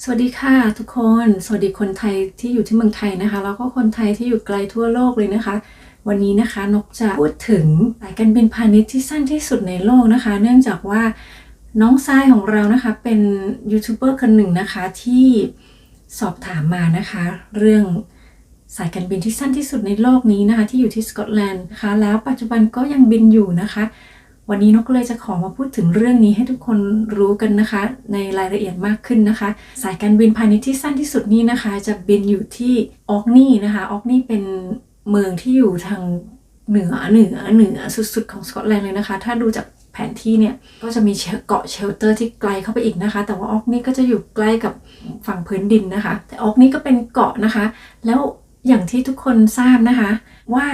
สวัสดีค่ะทุกคนสวัสดีคนไทยที่อยู่ที่เมืองไทยนะคะแล้วก็คนไทยที่อยู่ไกลทั่วโลกเลยนะคะวันนี้นะคะนกจะพูดถึงสายการบินพาณิชย์ที่สั้นที่สุดในโลกนะคะเนื่องจากว่าน้องทรายของเรานะคะเป็นยูทูบเบอร์คนหนึ่งนะคะที่สอบถามมานะคะเรื่องสายการบินที่สั้นที่สุดในโลกนี้นะคะที่อยู่ที่สกอตแลนด์นะคะแล้วปัจจุบันก็ยังบินอยู่นะคะวันนี้นกเลยจะขอมาพูดถึงเรื่องนี้ให้ทุกคนรู้กันนะคะในรายละเอียดมากขึ้นนะคะสายการบินพาณิชย์ที่สั้นที่สุดนี้นะคะจะบินอยู่ที่ออกนีนะคะออกนีเป็นเมืองที่อยู่ทางเหนือสุดๆของสกอตแลนด์เลยนะคะถ้าดูจากแผนที่เนี่ยก็จะมีเกาะเชลเตอร์ที่ไกลเข้าไปอีกนะคะแต่ว่าออกนีก็จะอยู่ใกล้กับฝั่งพื้นดินนะคะแต่ออกนีก็เป็นเกาะนะคะแล้วอย่างที่ทุกคนทราบนะคะว่า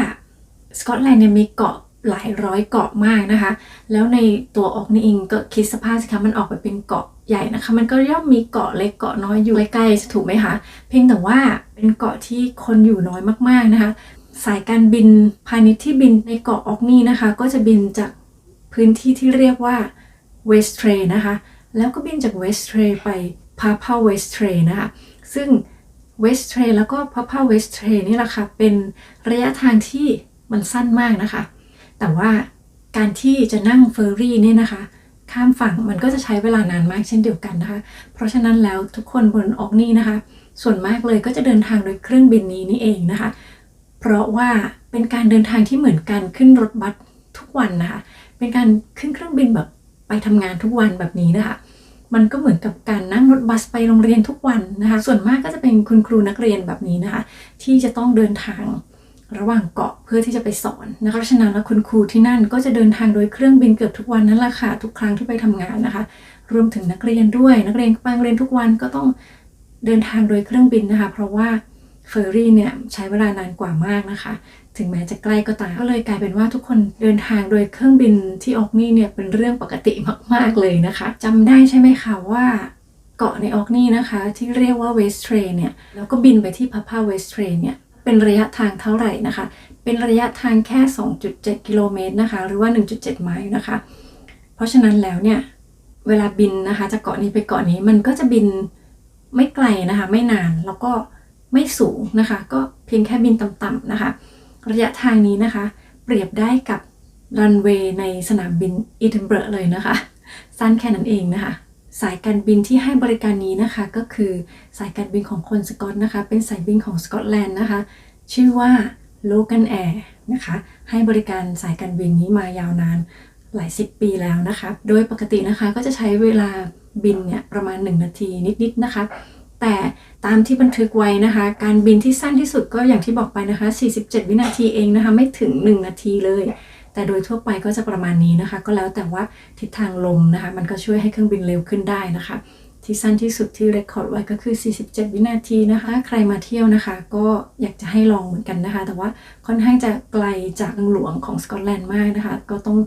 สกอตแลนด์เนี่ยมีเกาะหลายร้อยเกาะมากนะคะแล้วในตัวออกนี่เองก็คิดสภาพสิคะมันออกไปเป็นเกาะใหญ่นะคะมันก็ย่อมมีเกาะเล็กเกาะน้อยอยู่ใกล้ๆถูกไหมคะเพียงแต่ว่าเป็นเกาะที่คนอยู่น้อยมากๆนะคะสายการบินพาณิชย์ที่บินในเกาะออกนี่นะคะก็จะบินจากพื้นที่ที่เรียกว่าเวสเทรนะคะแล้วก็บินจากเวสเทรไปพาพาเวสเทรนะคะซึ่งเวสเทรแล้วก็พาพาเวสเทรนี่แหละค่ะเป็นระยะทางที่มันสั้นมากนะคะแต่ว่าการที่จะนั่งเฟอร์รี่เนี่ยนะคะข้ามฝั่งมันก็จะใช้เวลานานมากเช่นเดียวกันนะคะเพราะฉะนั้นแล้วทุกคนบนออกนี่นะคะส่วนมากเลยก็จะเดินทางโดยเครื่องบินนี้นี่เองนะคะเพราะว่าเป็นการเดินทางที่เหมือนกันขึ้นรถบัสทุกวันนะคะเป็นการขึ้นเครื่องบินแบบไปทำงานทุกวันแบบนี้นะคะมันก็เหมือนกับการนั่งรถบัสไปโรงเรียนทุกวันนะคะส่วนมากก็จะเป็นคุณครูนักเรียนแบบนี้นะคะที่จะต้องเดินทางระหว่างเกาะเพื่อที่จะไปสอนนะคะเพราะฉะนั้นแล้วคุณครูที่นั่นก็จะเดินทางโดยเครื่องบินเกือบทุกวันนั่นแหละค่ะทุกครั้งที่ไปทำงานนะคะรวมถึงนักเรียนด้วยนักเรียนบางเรียนทุกวันก็ต้องเดินทางโดยเครื่องบินนะคะเพราะว่าเฟอร์รี่เนี่ยใช้เวลานานกว่ามากนะคะถึงแม้จะใกล้ก็ตามก็เลยกลายเป็นว่าทุกคนเดินทางโดยเครื่องบินที่ออกนี่เนี่ยเป็นเรื่องปกติมากๆเลยนะคะจำได้ใช่ไหมคะว่าเกาะในออกนี่นะคะที่เรียกว่าเวสเทรเนี่ยแล้วก็บินไปที่พาพาเวสเทรเนี่ยเป็นระยะทางเท่าไหร่นะคะเป็นระยะทางแค่ 2.7 กิโลเมตรนะคะหรือว่า 1.7 ไมล์นะคะเพราะฉะนั้นแล้วเนี่ยเวลาบินนะคะจากเกาะนี้ไปเกาะนี้มันก็จะบินไม่ไกลนะคะไม่นานแล้วก็ไม่สูงนะคะก็เพียงแค่บินต่ำๆนะคะระยะทางนี้นะคะเปรียบได้กับรันเวย์ในสนามบินอีดินบะระเลยนะคะสั้นแค่นั้นเองนะคะสายการบินที่ให้บริการนี้นะคะก็คือสายการบินของคนสกอตนะคะเป็นสายบินของสกอตแลนด์นะคะชื่อว่า Logan Air นะคะให้บริการสายการบินนี้มายาวนานหลาย10 ปีแล้วนะคะโดยปกตินะคะก็จะใช้เวลาบินเนี่ยประมาณ1 นาทีนิดๆนะคะแต่ตามที่บันทึกไว้นะคะการบินที่สั้นที่สุดก็อย่างที่บอกไปนะคะ47 วินาทีเองนะคะไม่ถึง1 นาทีเลยแต่โดยทั่วไปก็จะประมาณนี้นะคะก็แล้วแต่ว่าทิศทางลมนะคะมันก็ช่วยให้เครื่องบินเร็วขึ้นได้นะคะที่สั้นที่สุดที่เรคคอร์ดไว้ก็คือ47 วินาทีนะคะใครมาเที่ยวนะคะก็อยากจะให้ลองเหมือนกันนะคะแต่ว่าค่อนข้างจะไกลจากเมืองหลวงของสกอตแลนด์มากนะคะก็ต้อง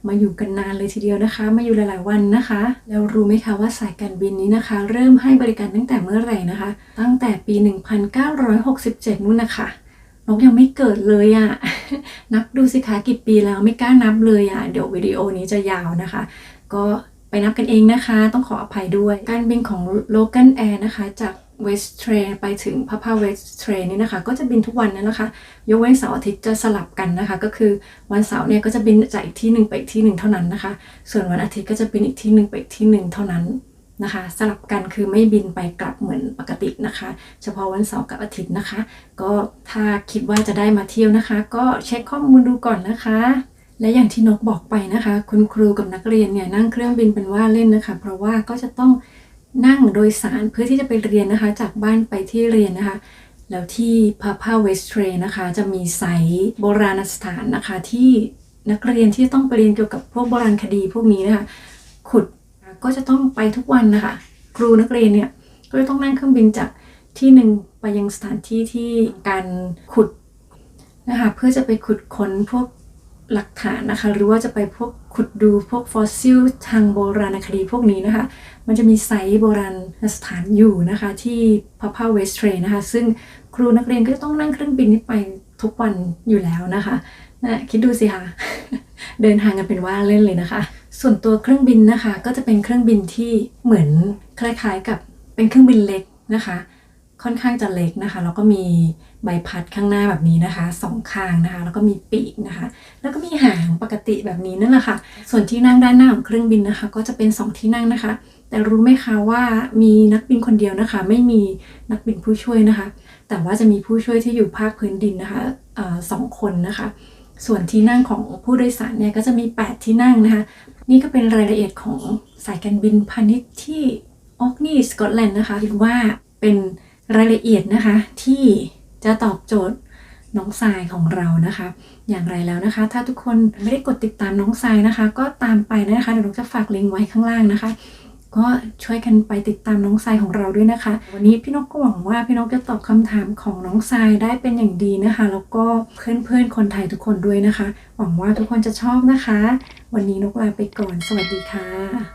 มาอยู่กันนานเลยทีเดียวนะคะมาอยู่หลายๆวันนะคะแล้วรู้ไหมคะว่าสายการบินนี้นะคะเริ่มให้บริการตั้งแต่เมื่อไหร่นะคะตั้งแต่ปี 1967 นู่นนะคะนกยังไม่เกิดเลยอะ นับดูสิคะกี่ปีแล้วไม่กล้านับเลยอะเดี๋ยววิดีโอนี้จะยาวนะคะก็ไปนับกันเองนะคะต้องขออภัยด้วยการบินของ Logan Air นะคะจาก West Train ไปถึง Papa West Train นี่นะคะก็จะบินทุกวันนั่นแหละค่ะยกเว้นเสาร์อาทิตย์จะสลับกันนะคะก็คือวันเสาร์เนี่ยก็จะบินจากอีกที่หนึ่งไปอีกที่หนึ่งเท่านั้นนะคะส่วนวันอาทิตย์ก็จะบินอีกที่หนึ่งไปอีกที่หนึ่งเท่านั้นนะคะสลับกันคือไม่บินไปกลับเหมือนปกตินะคะเฉพาะวันเสาร์กับอาทิตย์นะคะก็ถ้าคิดว่าจะได้มาเที่ยวนะคะก็เช็คข้อมูลดูก่อนนะคะและอย่างที่นกบอกไปนะคะคุณครูกับนักเรียนเนี่ยนั่งเครื่องบินเป็นว่าเล่นนะคะเพราะว่าก็จะต้องนั่งโดยสารเพื่อที่จะไปเรียนนะคะจากบ้านไปที่เรียนนะคะแล้วที่ Papa West Train นะคะจะมีไซต์โบราณสถานนะคะที่นักเรียนที่ต้องไปเรียนเกี่ยวกับพวกโบราณคดีพวกนี้นะคะขุดก็จะต้องไปทุกวันนะคะครูนักเรียนเนี่ยก็จะต้องนั่งเครื่องบินจากที่หนึ่งไปยังสถานที่ที่การขุดนะคะเพื่อจะไปขุดค้นพวกหลักฐานนะคะหรือว่าจะไปพวกขุดดูพวกฟอสซิลทางโบราณคดีพวกนี้นะคะมันจะมีไซต์โบราณสถานอยู่นะคะที่ Papa West Train นะคะซึ่งครูนักเรียนก็จะต้องนั่งเครื่องบินนี้ไปทุกวันอยู่แล้วนะคะคิดดูสิคะ เดินทางกันเป็นว่าเล่นเลยนะคะส่วนตัวเครื่องบินนะคะก็จะเป็นเครื่องบินที่เหมือนคล้ายๆกับ เป็นเครื่องบินเล็กนะคะค่อนข้างจะเล็กนะคะแล้วก็มีใบพัดข้างหน้าแบบนี้นะคะ2ข้างนะคะแล้วก็มีปีกนะคะแล้วก็มีหางปกติแบบนี้นั่นแหละค่ะส่วนที่นั่งด้านหน้าของเครื่องบินนะคะก็จะเป็น2ที่นั่งนะคะแต่รู้ไหมคะว่ามีนักบินคนเดียวนะคะไม่มีนักบินผู้ช่วยนะคะแต่ว่าจะมีผู้ช่วยที่อยู่ภาคพื้นดินนะคะ2 คนนะคะส่วนที่นั่งของผู้โดยสารเนี่ยก็จะมี8ที่นั่งนะคะนี่ก็เป็นรายละเอียดของสายการบินพาณิชย์ที่ออกนีสกอตแลนด์นะคะคิดว่าเป็นรายละเอียดนะคะที่จะตอบโจทย์น้องทรายของเรานะคะอย่างไรแล้วนะคะถ้าทุกคนไม่ได้กดติดตามน้องทรายนะคะก็ตามไปนะคะเดี๋ยวน้องจะฝากลิงก์ไว้ข้างล่างนะคะก็ช่วยกันไปติดตามน้องทรายของเราด้วยนะคะวันนี้พี่นกก็หวังว่าพี่นกจะตอบคำถามของน้องทรายได้เป็นอย่างดีนะคะแล้วก็เพื่อนๆคนไทยทุกคนด้วยนะคะหวังว่าทุกคนจะชอบนะคะวันนี้นกลาไปก่อนสวัสดีค่ะ